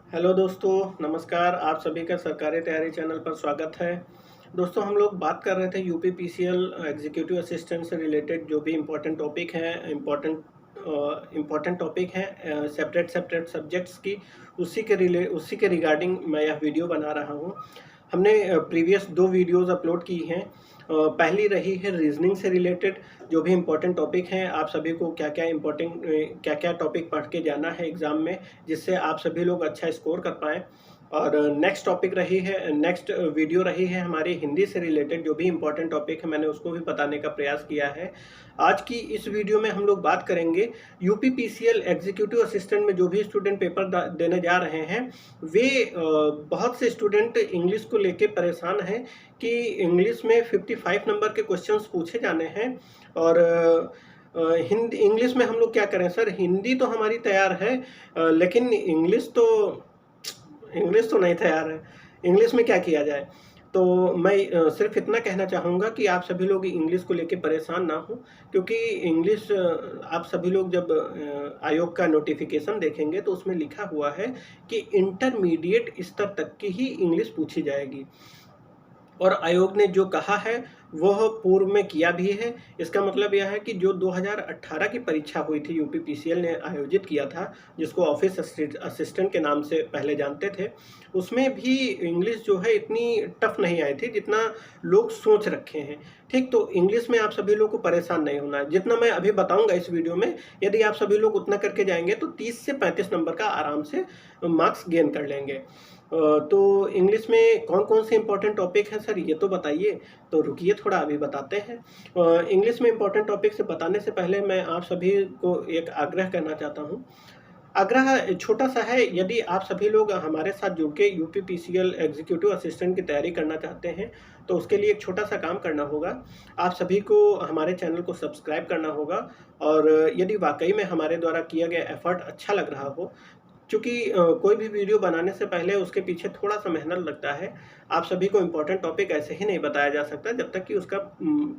Hello दोस्तों, नमस्कार। आप सभी का सरकारी तैयारी चैनल पर स्वागत है। दोस्तों, हम लोग बात कर रहे थे यूपी पीसीएल एग्जीक्यूटिव असिस्टेंट से रिलेटेड जो भी इम्पोर्टेंट टॉपिक हैं, इम्पोर्टेंट टॉपिक हैं सेपरेट सेपरेट सब्जेक्ट्स की, उसी के रिगार्डिंग मैं यह वीडियो बना रहा हूँ। हमने प्रीवियस 2 वीडियोज़ अपलोड की हैं। पहली रही है रीजनिंग से रिलेटेड जो भी इम्पोर्टेंट टॉपिक हैं, आप सभी को क्या क्या टॉपिक पढ़ के जाना है एग्ज़ाम में, जिससे आप सभी लोग अच्छा स्कोर कर पाएँ। और नेक्स्ट वीडियो रही है हमारी हिंदी से रिलेटेड जो भी इम्पोर्टेंट टॉपिक है, मैंने उसको भी बताने का प्रयास किया है। आज की इस वीडियो में हम लोग बात करेंगे यूपी पीसीएल एग्जीक्यूटिव असिस्टेंट में जो भी स्टूडेंट पेपर देने जा रहे हैं, वे बहुत से स्टूडेंट इंग्लिश को लेके परेशान हैं कि इंग्लिश में 55 नंबर के क्वेश्चंस पूछे जाने हैं। और हिंदी इंग्लिश में हम लोग क्या करें सर? हिंदी तो हमारी तैयार है, लेकिन इंग्लिश तो नहीं तैयार है। इंग्लिश में क्या किया जाए? तो मैं सिर्फ इतना कहना चाहूँगा कि आप सभी लोग इंग्लिश को लेके परेशान ना हों, क्योंकि इंग्लिश आप सभी लोग जब आयोग का नोटिफिकेशन देखेंगे तो उसमें लिखा हुआ है कि इंटरमीडिएट स्तर तक की ही इंग्लिश पूछी जाएगी। और आयोग ने जो कहा है वह पूर्व में किया भी है। इसका मतलब यह है कि जो 2018 की परीक्षा हुई थी, यूपी पीसीएल ने आयोजित किया था, जिसको ऑफिस असिस्टेंट के नाम से पहले जानते थे, उसमें भी इंग्लिश जो है इतनी टफ नहीं आई थी जितना लोग सोच रखे हैं। ठीक, तो इंग्लिश में आप सभी लोग को परेशान नहीं होना है। जितना मैं अभी बताऊंगा इस वीडियो में, यदि आप सभी लोग उतना करके जाएंगे तो 30 से 35 नंबर का आराम से मार्क्स गेन कर लेंगे। तो इंग्लिश में कौन कौन से इंपॉर्टेंट टॉपिक हैं सर, ये तो बताइए। तो रुकिए, थोड़ा अभी बताते हैं। इंग्लिश में इंपॉर्टेंट टॉपिक से बताने से पहले मैं आप सभी को एक आग्रह करना चाहता हूँ। आग्रह छोटा सा है, यदि आप सभी लोग हमारे साथ जुड़ के यूपी पीसीएल एग्जीक्यूटिव असिस्टेंट की तैयारी करना चाहते हैं तो उसके लिए एक छोटा सा काम करना होगा। आप सभी को हमारे चैनल को सब्सक्राइब करना होगा। और यदि वाकई में हमारे द्वारा किया गया एफर्ट अच्छा लग रहा हो, क्योंकि कोई भी वीडियो बनाने से पहले उसके पीछे थोड़ा-सा मेहनत लगता है। आप सभी को इम्पोर्टेंट टॉपिक ऐसे ही नहीं बताया जा सकता जब तक कि उसका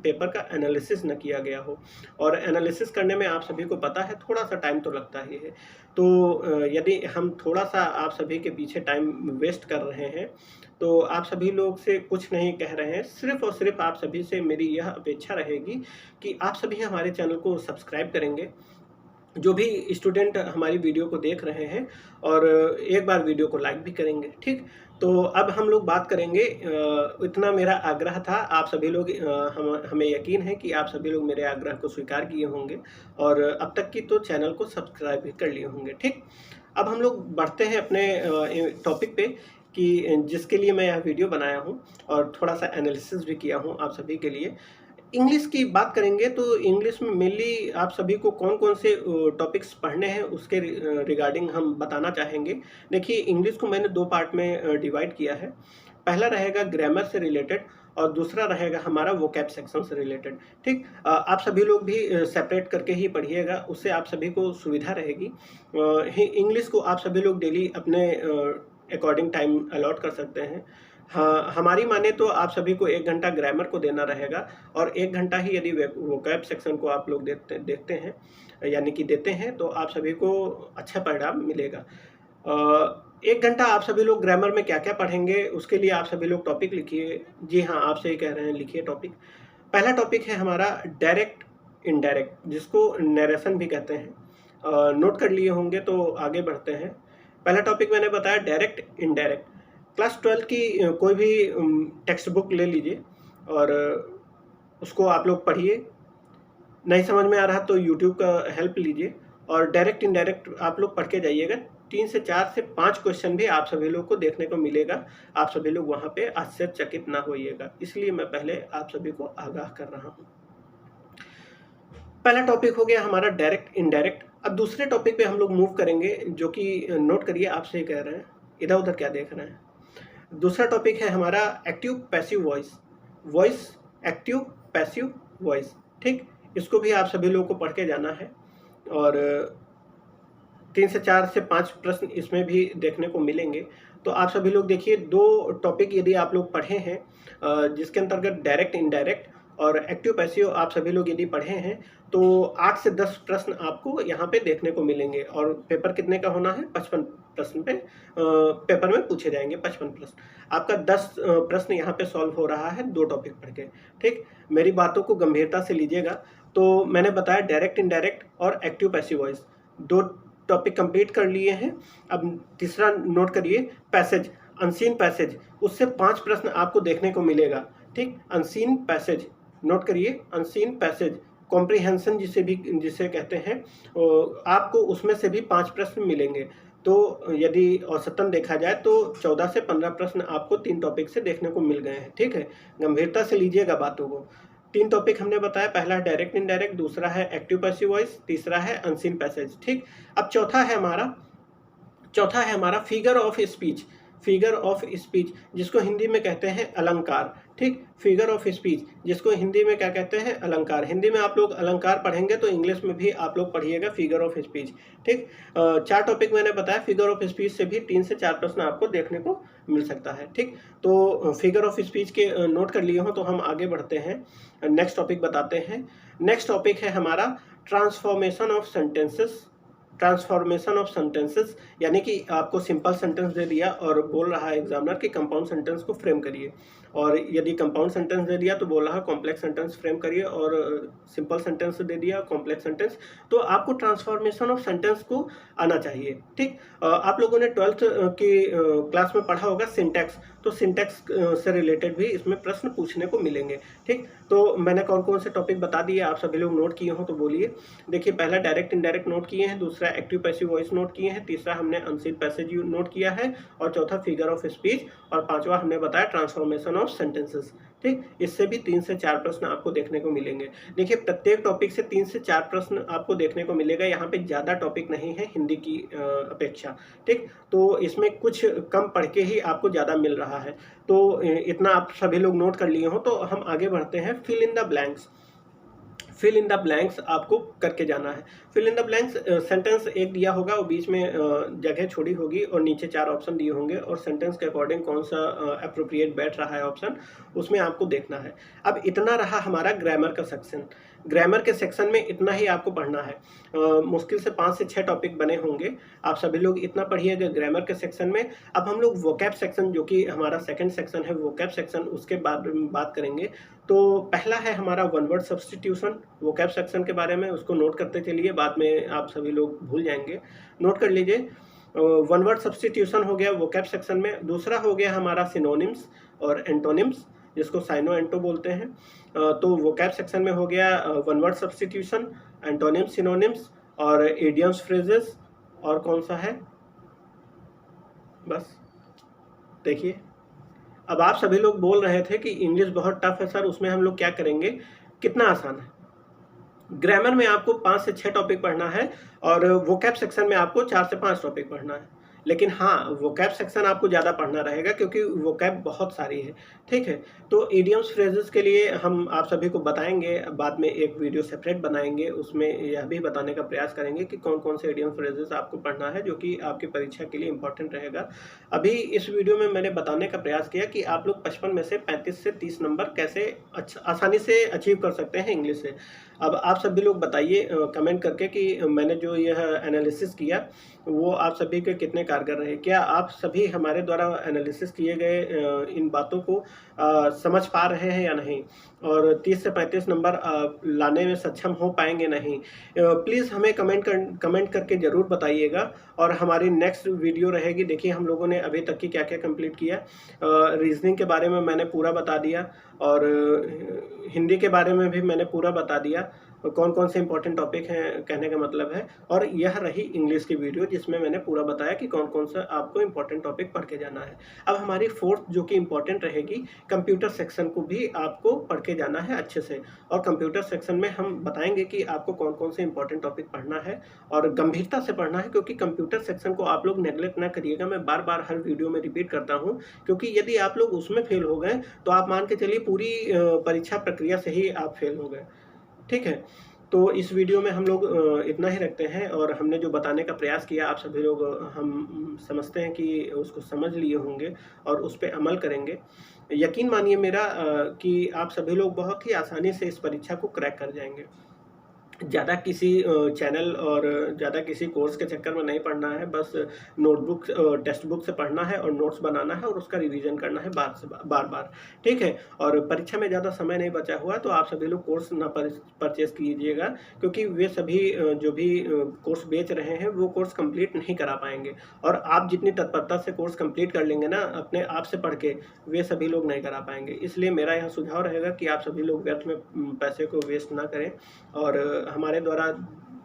पेपर का एनालिसिस न किया गया हो। और एनालिसिस करने में आप सभी को पता है थोड़ा-सा टाइम तो लगता ही है। तो यदि हम थोड़ा-सा आप सभी के पीछे टाइम वेस्ट कर रहे हैं, तो आप सभी लोग से कुछ नहीं कह रहे हैं, सिर्फ़ और सिर्फ़ आप सभी से मेरी यह अपेक्षा रहेगी कि आप सभी हमारे चैनल को सब्सक्राइब करेंगे, जो भी स्टूडेंट हमारी वीडियो को देख रहे हैं, और एक बार वीडियो को लाइक भी करेंगे। ठीक, तो अब हम लोग बात करेंगे। इतना मेरा आग्रह था, आप सभी लोग हमें यकीन है कि आप सभी लोग मेरे आग्रह को स्वीकार किए होंगे और अब तक की तो चैनल को सब्सक्राइब भी कर लिए होंगे। ठीक, अब हम लोग बढ़ते हैं अपने टॉपिक पे कि जिसके लिए मैं यह वीडियो बनाया हूँ और थोड़ा सा एनालिसिस भी किया हूँ आप सभी के लिए। इंग्लिश की बात करेंगे तो इंग्लिश में मेनली आप सभी को कौन-कौन से टॉपिक्स पढ़ने हैं उसके रिगार्डिंग हम बताना चाहेंगे। देखिए, इंग्लिश को मैंने 2 पार्ट में डिवाइड किया है। पहला रहेगा ग्रामर से रिलेटेड और दूसरा रहेगा हमारा वोकैब सेक्शन से रिलेटेड। ठीक, आप सभी लोग भी सेपरेट करके ही पढ़िएगा, उससे आप सभी को सुविधा रहेगी। इंग्लिश को आप सभी लोग डेली अपने अकॉर्डिंग टाइम अलॉट कर सकते हैं। हाँ, हमारी माने तो आप सभी को 1 घंटा ग्रामर को देना रहेगा और 1 घंटा ही यदि वोकैब सेक्शन को आप लोग देखते हैं, यानी कि देते हैं, तो आप सभी को अच्छा परिणाम मिलेगा। 1 घंटा आप सभी लोग ग्रामर में क्या-क्या पढ़ेंगे, उसके लिए आप सभी लोग टॉपिक लिखिए। जी हाँ, आप सही कह रहे हैं, लिखिए टॉपिक। पहला टॉपिक है हमारा डायरेक्ट, इनडायरेक्ट, जिसको नैरेशन भी कहते हैं। नोट कर लिए होंगे तो आगे बढ़ते हैं। पहला टॉपिक मैंने बताया डायरेक्ट, इनडायरेक्ट। क्लास 12 की कोई भी टेक्स्ट बुक ले लीजिए और उसको आप लोग पढ़िए। नहीं समझ में आ रहा तो यूट्यूब का हेल्प लीजिए और डायरेक्ट इनडायरेक्ट आप लोग पढ़ के जाइएगा। 3 से 4 से 5 क्वेश्चन भी आप सभी लोग को देखने को मिलेगा। आप सभी लोग वहाँ पे आश्चर्यचकित ना होइएगा, इसलिए मैं पहले आप सभी को आगाह कर रहा हूँ। पहला टॉपिक हो गया हमारा डायरेक्ट, इनडायरेक्ट। अब दूसरे टॉपिक पे हम लोग मूव करेंगे, जो कि नोट करिए, आपसे ही कह रहे हैं, इधर-उधर क्या देख रहे हैं। दूसरा टॉपिक है हमारा active passive voice, voice active passive voice. ठीक, इसको भी आप सभी लोगों को पढ़ के जाना है और 3 से 4 से 5 प्रश्न इसमें भी देखने को मिलेंगे। तो आप सभी लोग देखिए, 2 टॉपिक यदि आप लोग पढ़े हैं जिसके अंतर्गत डायरेक्ट, इनडायरेक्ट और एक्टिव पैसिव आप सभी लोग यदि पढ़े हैं तो 8 से 10 प्रश्न आपको यहाँ पे देखने को मिलेंगे और पेपर कितने का होना है, 55 प्रश्न पे पेपर में पूछे जाएंगे 55 प्रश्न। आपका 10 प्रश्न यहाँ पे सॉल्व हो रहा है 2 टॉपिक पढ़ के। ठीक, मेरी बातों को गंभीरता से लीजिएगा। तो मैंने बताया डायरेक्ट इनडायरेक्ट और active passive voice 2 topic complete कर लिए हैं। अब तीसरा नोट करिए, पैसेज, अनसीन पैसेज, उससे 5 प्रश्न आपको देखने को मिलेगा। ठीक, अनसीन पैसेज नोट करिए, अनसीन पैसेज कॉम्प्रिहेंशन जिसे कहते हैं, आपको उसमें से भी 5 प्रश्न मिलेंगे। तो यदि औसतन देखा जाए तो 14 से 15 प्रश्न आपको 3 टॉपिक से देखने को मिल गए हैं। ठीक है, गंभीरता से लीजिएगा बातों को। 3 टॉपिक हमने बताया, पहला है डायरेक्ट इनडायरेक्ट, दूसरा है एक्टिव पैसिव वॉइस, तीसरा है अनसीन पैसेज। ठीक, अब चौथा है हमारा figure of speech. Figure of speech जिसको हिंदी में कहते हैं अलंकार। ठीक, फिगर ऑफ स्पीच जिसको हिंदी में क्या कहते हैं, अलंकार। हिंदी में आप लोग अलंकार पढ़ेंगे तो इंग्लिश में भी आप लोग पढ़िएगा फिगर ऑफ स्पीच। ठीक, 4 टॉपिक मैंने बताया, फिगर ऑफ स्पीच से भी 3 से 4 प्रश्न आपको देखने को मिल सकता है। ठीक, तो फिगर ऑफ स्पीच के नोट कर लिए हो तो हम आगे बढ़ते हैं, नेक्स्ट टॉपिक बताते हैं। नेक्स्ट टॉपिक है हमारा transformation of sentences. Transformation of sentences यानी कि आपको सिंपल सेंटेंस दे दिया और बोल रहा है एग्जामिनर कि कंपाउंड सेंटेंस को फ्रेम करिए, और यदि कंपाउंड सेंटेंस दे दिया तो बोल रहा है कॉम्प्लेक्स सेंटेंस फ्रेम करिए, और सिंपल सेंटेंस दे दिया कॉम्प्लेक्स सेंटेंस। तो आपको ट्रांसफॉर्मेशन ऑफ सेंटेंस को आना चाहिए। ठीक, आप लोगों ने 12th की क्लास में पढ़ा होगा सिंटैक्स, तो सिंटैक्स से रिलेटेड भी इसमें प्रश्न पूछने को मिलेंगे। ठीक, तो मैंने कौन कौन से टॉपिक बता दिए, आप सभी लोग नोट किए हो तो बोलिए। देखिए, पहला डायरेक्ट इनडायरेक्ट नोट किए हैं, दूसरा एक्टिव पैसिव वॉइस नोट किए हैं, तीसरा हमने अनसीन पैसेज नोट किया है, और चौथा फिगर ऑफ स्पीच, और 5वां हमने बताया ट्रांसफॉर्मेशन ऑफ सेंटेंसेस। ठीक, इससे भी 3 से 4 प्रश्न आपको देखने को मिलेंगे। देखिए, प्रत्येक टॉपिक से 3 से 4 प्रश्न आपको देखने को मिलेगा। यहाँ पे ज़्यादा टॉपिक नहीं है हिंदी की अपेक्षा। ठीक, तो इसमें कुछ कम पढ़ के ही आपको ज़्यादा मिल रहा है। तो इतना आप सभी लोग नोट कर लिए हो तो हम आगे बढ़ते हैं। Fill in the blanks. Fill in the blanks आपको करके जाना है। Fill in the blanks, sentence एक दिया होगा और बीच में जगह छोड़ी होगी और नीचे 4 ऑप्शन दिए होंगे, और सेंटेंस के अकॉर्डिंग कौन सा अप्रोप्रिएट बैठ रहा है ऑप्शन, उसमें आपको देखना है। अब इतना रहा हमारा ग्रामर का सेक्शन। ग्रामर के सेक्शन में इतना ही आपको पढ़ना है। मुश्किल से 5 से 6 टॉपिक बने होंगे, आप सभी लोग इतना पढ़िएगा ग्रामर के सेक्शन में। अब हम लोग वोकैब सेक्शन, जो कि हमारा सेकंड सेक्शन है वोकैब सेक्शन, उसके बाद बात करेंगे। तो पहला है हमारा one word substitution. Vocab section के बारे में उसको नोट करते चलिए, बाद में आप सभी लोग भूल जाएंगे, नोट कर लीजिए। वन वर्ड सब्स्टिट्यूशन हो गया वोकैब सेक्शन में। दूसरा हो गया हमारा सिनोनिम्स और एंटोनिम्स, जिसको साइनो एंटो बोलते हैं। तो वोकैब सेक्शन में हो गया one word substitution, antonyms, synonyms और इडियम्स, फ्रेजेस, और कौन सा है, बस देखिए। अब आप सभी लोग बोल रहे थे कि इंग्लिश बहुत टफ है सर, उसमें हम लोग क्या करेंगे, कितना आसान है। ग्रामर में आपको 5 से 6 टॉपिक पढ़ना है और वोकैब सेक्शन में आपको 4 से 5 टॉपिक पढ़ना है। लेकिन हाँ, वोकैब सेक्शन आपको ज़्यादा पढ़ना रहेगा क्योंकि वोकैब बहुत सारी है। ठीक है, तो इडियम्स फ्रेजेस के लिए हम आप सभी को बताएंगे, बाद में एक वीडियो सेपरेट बनाएंगे, उसमें यह भी बताने का प्रयास करेंगे कि कौन कौन से इडियम्स फ्रेजेस आपको पढ़ना है जो कि आपकी परीक्षा के लिए इंपॉर्टेंट रहेगा। अभी इस वीडियो में मैंने बताने का प्रयास किया कि आप लोग 55 में से 35 से 30 नंबर कैसे आसानी से अचीव कर सकते हैं इंग्लिश से। अब आप सभी लोग बताइए कमेंट करके कि मैंने जो यह एनालिसिस किया वो आप सभी के कितने कारगर रहे। क्या आप सभी हमारे द्वारा एनालिसिस किए गए इन बातों को समझ पा रहे हैं या नहीं, और 30 से 35 नंबर लाने में सक्षम हो पाएंगे नहीं। प्लीज़ हमें कमेंट करके ज़रूर बताइएगा। और हमारी नेक्स्ट वीडियो रहेगी, देखिए हम लोगों ने अभी तक की क्या क्या कंप्लीट किया। रीजनिंग के बारे में मैंने पूरा बता दिया, और हिंदी के बारे में भी मैंने पूरा बता दिया, कौन कौन से इंपॉर्टेंट टॉपिक हैं कहने का मतलब है। और यह रही इंग्लिश की वीडियो जिसमें मैंने पूरा बताया कि कौन कौन सा आपको इंपॉर्टेंट टॉपिक पढ़ के जाना है। अब हमारी 4th जो कि इंपॉर्टेंट रहेगी, कंप्यूटर सेक्शन को भी आपको पढ़ के जाना है अच्छे से। और कंप्यूटर सेक्शन में हम बताएंगे कि आपको कौन कौन से इंपॉर्टेंट टॉपिक पढ़ना है और गंभीरता से पढ़ना है, क्योंकि कंप्यूटर सेक्शन को आप लोग नेगलेक्ट ना करिएगा। मैं बार बार हर वीडियो में रिपीट करता हूँ, क्योंकि यदि आप लोग उसमें फेल हो गए तो आप मान के चलिए पूरी परीक्षा प्रक्रिया से ही आप फेल हो गए। ठीक है, तो इस वीडियो में हम लोग इतना ही रखते हैं, और हमने जो बताने का प्रयास किया आप सभी लोग हम समझते हैं कि उसको समझ लिए होंगे और उस पे अमल करेंगे। यकीन मानिए मेरा कि आप सभी लोग बहुत ही आसानी से इस परीक्षा को क्रैक कर जाएँगे। ज़्यादा किसी चैनल और ज़्यादा किसी कोर्स के चक्कर में नहीं पढ़ना है, बस नोटबुक टेक्स्ट बुक से पढ़ना है और नोट्स बनाना है और उसका रिवीजन करना है बार-बार, ठीक है? और परीक्षा में ज़्यादा समय नहीं बचा हुआ है, तो आप सभी लोग कोर्स ना परचेज़ कीजिएगा, क्योंकि वे सभी जो भी कोर्स बेच रहे हैं, वो कोर्स कंप्लीट नहीं करा पाएँगे, और आप जितनी तत्परता से कोर्स कंप्लीट कर लेंगे ना, अपने आप से पढ़ के, वे सभी लोग नहीं करा पाएँगे। इसलिए मेरा यह सुझाव रहेगा कि आप सभी लोग व्यर्थ में पैसे को वेस्ट ना करें, और हमारे द्वारा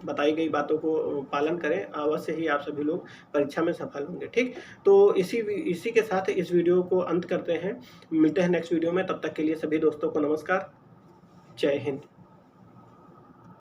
बताई गई बातों को पालन करें, अवश्य ही आप सभी लोग परीक्षा में सफल होंगे, ठीक? तो इसी के साथ इस वीडियो को अंत करते हैं। मिलते हैं नेक्स्ट वीडियो में, तब तक के लिए सभी दोस्तों को नमस्कार। जय हिंद।